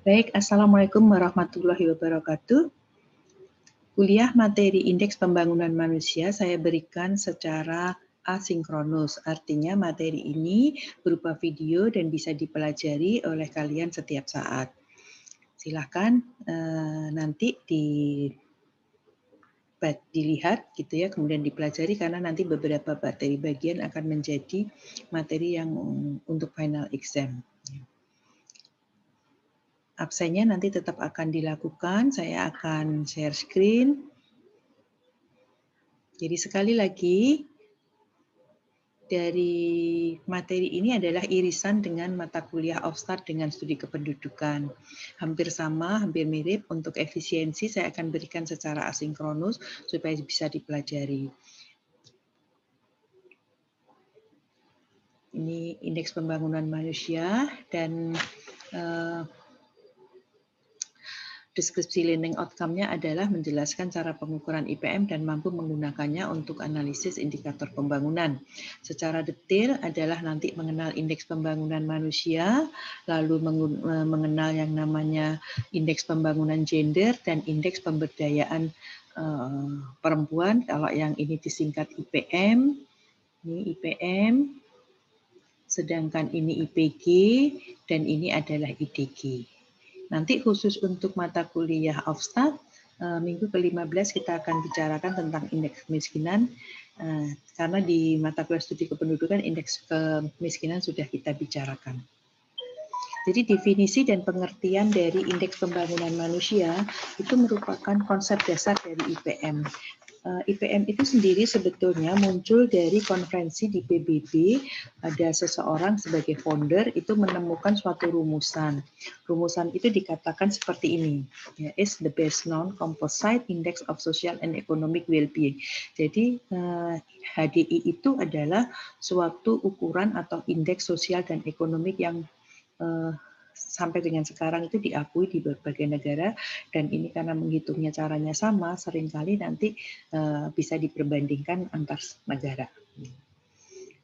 Baik, Assalamualaikum warahmatullahi wabarakatuh. Kuliah materi Indeks Pembangunan Manusia saya berikan secara asinkronus, artinya materi ini berupa video dan bisa dipelajari oleh kalian setiap saat. Silakan nanti dilihat gitu ya, kemudian dipelajari karena nanti beberapa materi bagian akan menjadi materi yang untuk final exam. Absennya nanti tetap akan dilakukan, saya akan share screen. Jadi sekali lagi, dari materi ini adalah irisan dengan mata kuliah Aufstad dengan studi kependudukan. Hampir sama, hampir mirip. Untuk efisiensi saya akan berikan secara asinkronus supaya bisa dipelajari. Ini Indeks Pembangunan Manusia dan deskripsi learning outcome-nya adalah menjelaskan cara pengukuran IPM dan mampu menggunakannya untuk analisis indikator pembangunan. Secara detail adalah nanti mengenal indeks pembangunan manusia, lalu mengenal yang namanya indeks pembangunan gender dan indeks pemberdayaan perempuan. Kalau yang ini disingkat IPM, ini IPM, sedangkan ini IPG, dan ini adalah IDG. Nanti khusus untuk mata kuliah Aufstad, minggu ke-15 kita akan bicarakan tentang indeks kemiskinan, karena di mata kuliah studi kependudukan indeks kemiskinan sudah kita bicarakan. Jadi definisi dan pengertian dari indeks pembangunan manusia itu merupakan konsep dasar dari IPM. IPM itu sendiri sebetulnya muncul dari konferensi di PBB. Ada seseorang sebagai founder itu menemukan suatu rumusan. Rumusan itu dikatakan seperti ini, is the best known composite index of social and economic well-being. Jadi HDI itu adalah suatu ukuran atau indeks sosial dan ekonomik yang sampai dengan sekarang itu diakui di berbagai negara, dan ini karena menghitungnya caranya sama, seringkali nanti bisa diperbandingkan antar negara.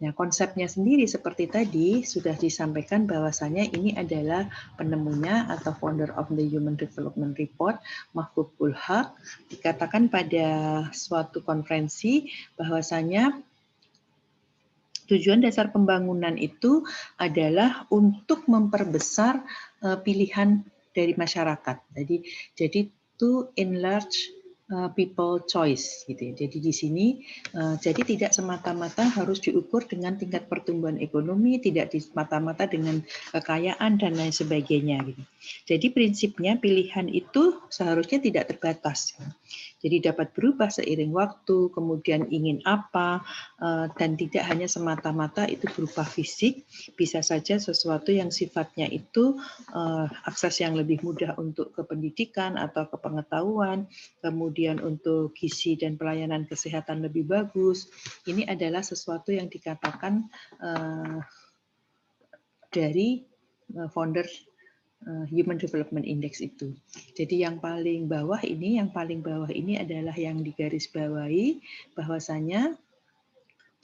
Nah, konsepnya sendiri seperti tadi sudah disampaikan bahwasanya ini adalah penemunya atau founder of the Human Development Report, Mahbubul Haq, dikatakan pada suatu konferensi bahwasanya tujuan dasar pembangunan itu adalah untuk memperbesar pilihan dari masyarakat. Jadi to enlarge people choice gitu ya. Jadi di sini jadi tidak semata-mata harus diukur dengan tingkat pertumbuhan ekonomi, tidak semata-mata dengan kekayaan dan lain sebagainya gitu. Jadi prinsipnya pilihan itu seharusnya tidak terbatas. Jadi dapat berubah seiring waktu, kemudian ingin apa, dan tidak hanya semata-mata itu berupa fisik, bisa saja sesuatu yang sifatnya itu akses yang lebih mudah untuk kependidikan atau kepengetahuan, kemudian untuk gizi dan pelayanan kesehatan lebih bagus. Ini adalah sesuatu yang dikatakan dari founder Human Development Index itu. Jadi yang paling bawah ini adalah yang digarisbawahi bahwasanya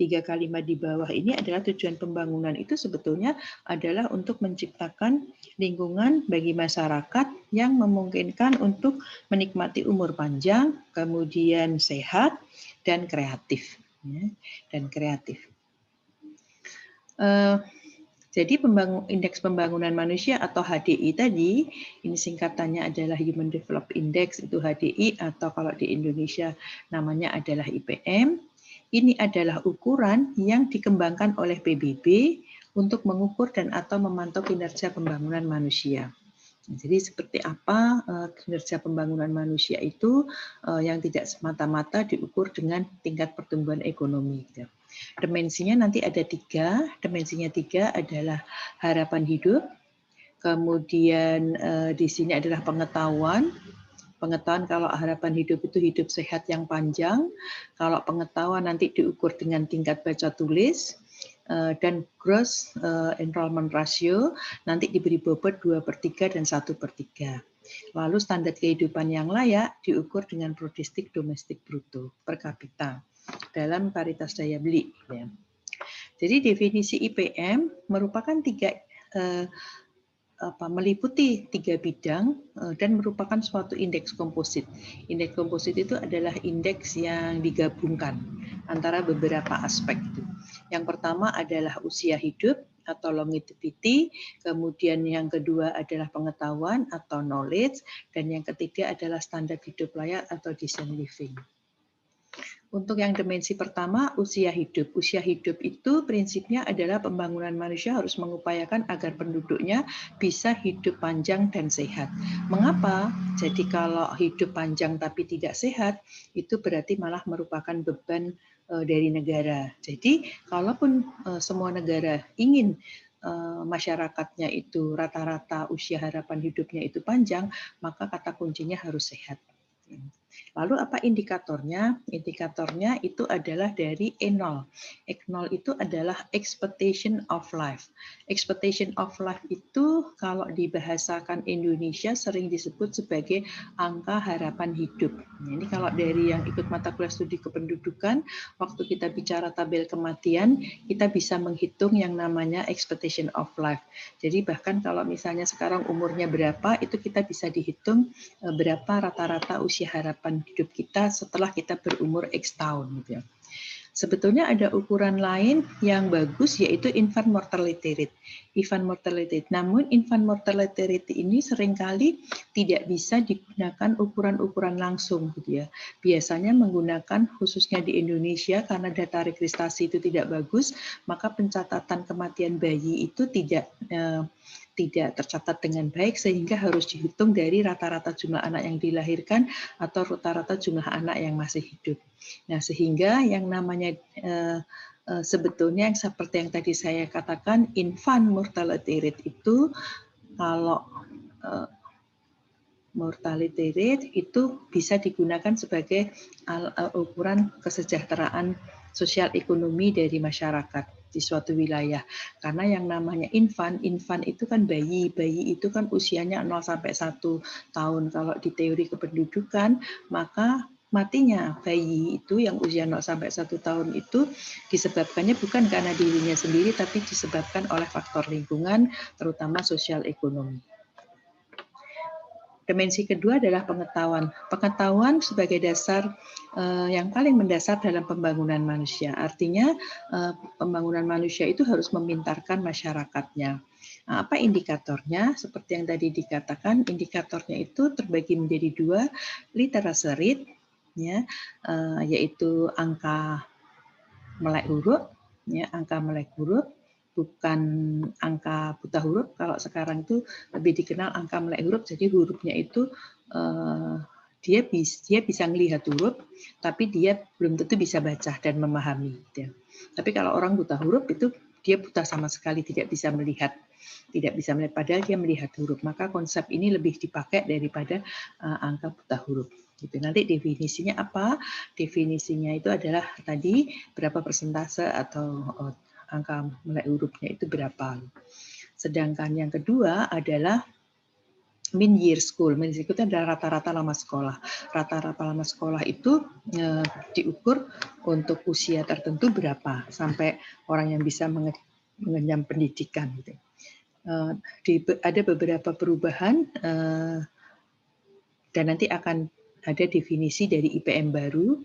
3 kalimat di bawah ini adalah tujuan pembangunan itu sebetulnya adalah untuk menciptakan lingkungan bagi masyarakat yang memungkinkan untuk menikmati umur panjang, kemudian sehat dan kreatif. Jadi indeks pembangunan manusia atau HDI tadi, ini singkatannya adalah Human Development Index, itu HDI, atau kalau di Indonesia namanya adalah IPM. Ini adalah ukuran yang dikembangkan oleh PBB untuk mengukur dan atau memantau kinerja pembangunan manusia. Jadi seperti apa kinerja pembangunan manusia itu yang tidak semata-mata diukur dengan tingkat pertumbuhan ekonomi. Dimensinya nanti ada 3. Dimensinya 3 adalah harapan hidup. Kemudian di sini adalah pengetahuan. Pengetahuan kalau harapan hidup itu hidup sehat yang panjang. Kalau pengetahuan nanti diukur dengan tingkat baca tulis. Dan gross enrollment ratio nanti diberi bobot 2/3 dan 1/3. Lalu standar kehidupan yang layak diukur dengan produk domestik bruto per kapita dalam paritas daya beli. Jadi definisi IPM merupakan 3 meliputi 3 bidang dan merupakan suatu indeks komposit. Indeks komposit itu adalah indeks yang digabungkan antara beberapa aspek itu. Yang pertama adalah usia hidup atau longevity, kemudian yang kedua adalah pengetahuan atau knowledge, dan yang ketiga adalah standar hidup layak atau decent living. Untuk yang dimensi pertama, usia hidup. Usia hidup itu prinsipnya adalah pembangunan manusia harus mengupayakan agar penduduknya bisa hidup panjang dan sehat. Mengapa? Jadi kalau hidup panjang tapi tidak sehat, itu berarti malah merupakan beban dari negara. Jadi kalaupun semua negara ingin masyarakatnya itu rata-rata usia harapan hidupnya itu panjang, maka kata kuncinya harus sehat. Lalu apa indikatornya? Indikatornya itu adalah dari E0. E0 itu adalah expectation of life. Expectation of life itu kalau dibahasakan Indonesia sering disebut sebagai angka harapan hidup. Ini kalau dari yang ikut mata kuliah studi kependudukan, waktu kita bicara tabel kematian, kita bisa menghitung yang namanya expectation of life. Jadi bahkan kalau misalnya sekarang umurnya berapa, itu kita bisa dihitung berapa rata-rata usia harapan hidup kita setelah kita berumur X tahun gitu ya. Sebetulnya ada ukuran lain yang bagus yaitu infant mortality rate. Infant mortality rate. Namun infant mortality rate ini seringkali tidak bisa digunakan ukuran-ukuran langsung gitu ya. Biasanya menggunakan khususnya di Indonesia karena data registrasi itu tidak bagus, maka pencatatan kematian bayi itu tidak tercatat dengan baik sehingga harus dihitung dari rata-rata jumlah anak yang dilahirkan atau rata-rata jumlah anak yang masih hidup. Nah, sehingga yang namanya sebetulnya yang seperti yang tadi saya katakan infant mortality rate itu kalau mortality rate itu bisa digunakan sebagai ukuran kesejahteraan sosial ekonomi dari masyarakat di suatu wilayah. Karena yang namanya infant itu kan bayi itu kan usianya 0 sampai 1 tahun. Kalau di teori kependudukan, maka matinya bayi itu yang usia 0 sampai 1 tahun itu disebabkannya bukan karena dirinya sendiri, tapi disebabkan oleh faktor lingkungan, terutama sosial ekonomi. Dimensi kedua adalah pengetahuan. Pengetahuan sebagai dasar yang paling mendasar dalam pembangunan manusia. Artinya pembangunan manusia itu harus memintarkan masyarakatnya. Nah, apa indikatornya? Seperti yang tadi dikatakan, indikatornya itu terbagi menjadi 2, literacy rate, ya, yaitu angka melek huruf, ya, angka melek huruf, bukan angka buta huruf. Kalau sekarang itu lebih dikenal angka melek huruf, jadi hurufnya itu dia bisa melihat huruf, tapi dia belum tentu bisa baca dan memahami. Gitu. Tapi kalau orang buta huruf itu dia buta sama sekali, tidak bisa melihat, padahal dia melihat huruf. Maka konsep ini lebih dipakai daripada angka buta huruf. Gitu. Nanti definisinya apa? Definisinya itu adalah tadi berapa persentase atau angka melek hurufnya itu berapa. Sedangkan yang kedua adalah min year school. Min year school itu adalah rata-rata lama sekolah. Rata-rata lama sekolah itu diukur untuk usia tertentu berapa sampai orang yang bisa mengenyam pendidikan. Gitu. Ada beberapa perubahan dan nanti akan ada definisi dari IPM baru.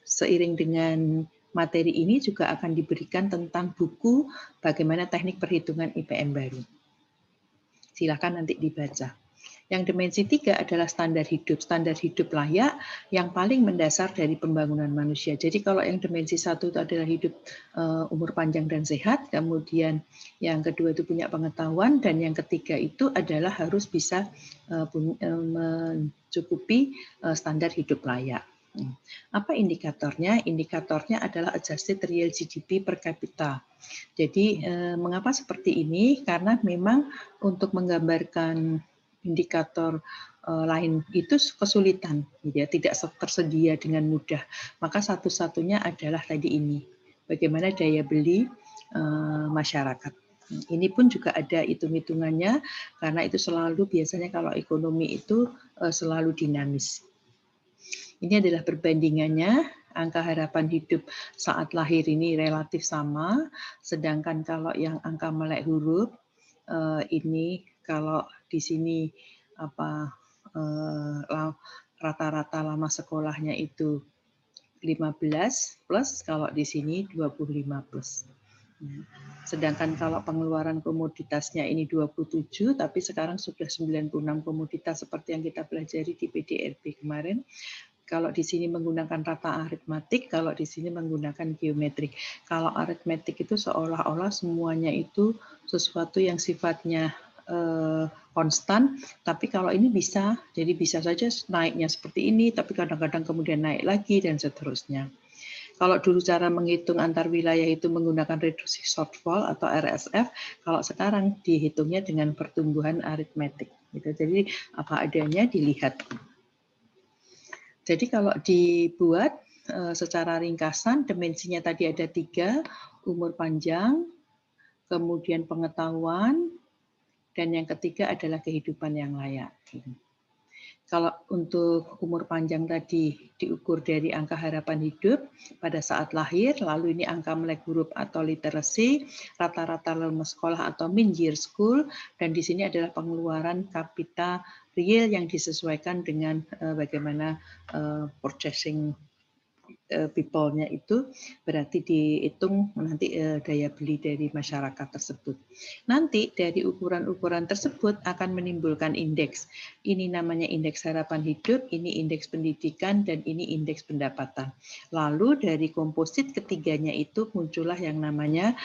Seiring dengan materi ini juga akan diberikan tentang buku bagaimana teknik perhitungan IPM baru. Silakan nanti dibaca. Yang dimensi 3 adalah standar hidup. Standar hidup layak yang paling mendasar dari pembangunan manusia. Jadi kalau yang dimensi 1 itu adalah hidup umur panjang dan sehat, kemudian yang kedua itu punya pengetahuan, dan yang ketiga itu adalah harus bisa mencukupi standar hidup layak. Apa indikatornya? Indikatornya adalah adjusted real GDP per kapita. Jadi mengapa seperti ini? Karena memang untuk menggambarkan indikator lain itu kesulitan, ya, tidak tersedia dengan mudah. Maka satu-satunya adalah tadi ini, bagaimana daya beli masyarakat. Ini pun juga ada hitung-hitungannya, karena itu selalu biasanya kalau ekonomi itu selalu dinamis. Ini adalah perbandingannya, angka harapan hidup saat lahir ini relatif sama, sedangkan kalau yang angka melek huruf ini kalau di sini rata-rata lama sekolahnya itu 15 plus, kalau di sini 25 plus. Sedangkan kalau pengeluaran komoditasnya ini 27, tapi sekarang sudah 96 komoditas seperti yang kita pelajari di PDRB kemarin. Kalau di sini menggunakan rata aritmatik, kalau di sini menggunakan geometrik. Kalau aritmatik itu seolah-olah semuanya itu sesuatu yang sifatnya konstan, tapi kalau ini bisa, jadi bisa saja naiknya seperti ini, tapi kadang-kadang kemudian naik lagi dan seterusnya. Kalau dulu cara menghitung antar wilayah itu menggunakan reduksi shortfall atau RSF, kalau sekarang dihitungnya dengan pertumbuhan aritmetik. Gitu. Jadi apa adanya dilihat. Jadi kalau dibuat secara ringkasan, dimensinya tadi ada 3, umur panjang, kemudian pengetahuan, dan yang ketiga adalah kehidupan yang layak. Kalau untuk umur panjang tadi diukur dari angka harapan hidup pada saat lahir, lalu ini angka melek huruf atau literasi, rata-rata lulus sekolah atau min year school, dan di sini adalah pengeluaran kapita real yang disesuaikan dengan bagaimana purchasing people-nya itu, berarti dihitung nanti daya beli dari masyarakat tersebut. Nanti dari ukuran-ukuran tersebut akan menimbulkan indeks. Ini namanya indeks harapan hidup, ini indeks pendidikan, dan ini indeks pendapatan. Lalu dari komposit ketiganya itu muncullah yang namanya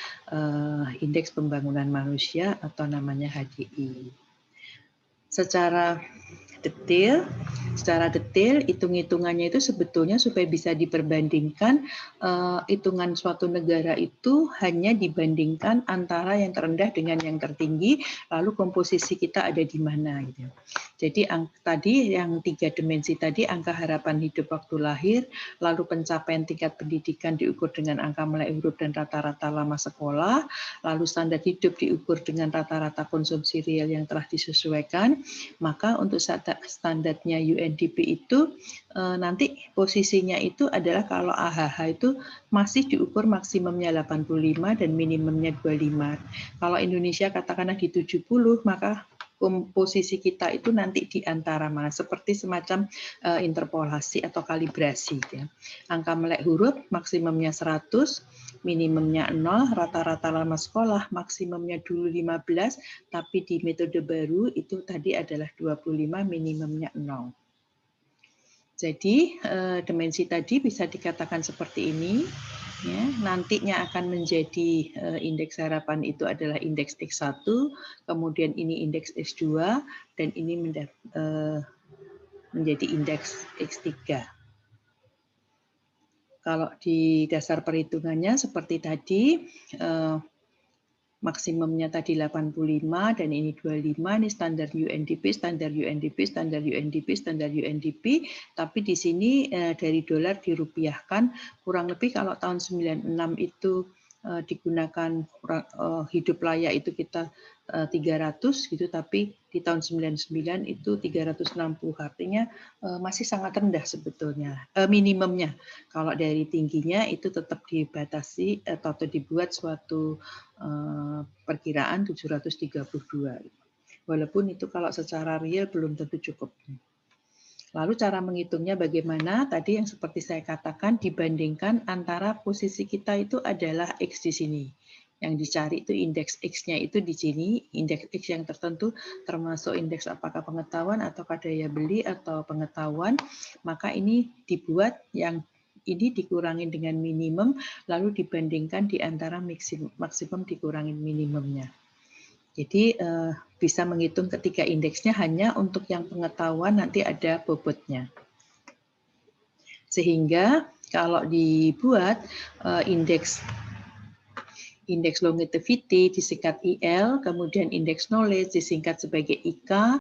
indeks pembangunan manusia atau namanya HDI. Secara detail hitung-hitungannya itu sebetulnya supaya bisa diperbandingkan hitungan suatu negara itu hanya dibandingkan antara yang terendah dengan yang tertinggi, lalu komposisi kita ada di mana gitu. Jadi tadi yang 3 dimensi tadi, angka harapan hidup waktu lahir, lalu pencapaian tingkat pendidikan diukur dengan angka melek huruf dan rata-rata lama sekolah, lalu standar hidup diukur dengan rata-rata konsumsi real yang telah disesuaikan. Maka untuk standarnya UNDP itu nanti posisinya itu adalah kalau AHH itu masih diukur maksimumnya 85 dan minimumnya 25. Kalau Indonesia katakanlah di 70, maka posisi kita itu nanti di antara mana, seperti semacam interpolasi atau kalibrasi. Ya. Angka melek huruf maksimumnya 100, minimumnya 0, rata-rata lama sekolah maksimumnya dulu 15, tapi di metode baru itu tadi adalah 25, minimumnya 0. Jadi dimensi tadi bisa dikatakan seperti ini. Ya, nantinya akan menjadi indeks harapan itu adalah indeks X1, kemudian ini indeks X2, dan ini menjadi indeks X3. Kalau di dasar perhitungannya seperti tadi, maksimumnya tadi 85 dan ini 25, ini standar UNDP, standar UNDP, standar UNDP, standar UNDP, tapi di sini dari dolar dirupiahkan, kurang lebih kalau tahun 96 itu digunakan hidup layak itu kita 300 gitu, tapi di tahun 99 itu 360, artinya masih sangat rendah sebetulnya minimumnya. Kalau dari tingginya itu tetap dibatasi atau dibuat suatu perkiraan 732. Walaupun itu kalau secara real belum tentu cukup. Lalu cara menghitungnya bagaimana? Tadi yang seperti saya katakan dibandingkan antara posisi kita itu adalah X di sini. Yang dicari itu indeks X-nya itu di sini, indeks X yang tertentu termasuk indeks apakah pengetahuan atau daya beli atau pengetahuan, maka ini dibuat yang ini dikurangi dengan minimum, lalu dibandingkan di antara maksimum dikurangi minimumnya. Jadi bisa menghitung ketiga indeksnya hanya untuk yang pengetahuan nanti ada bobotnya. Sehingga kalau dibuat indeks longevity disingkat IL, kemudian indeks knowledge disingkat sebagai IK,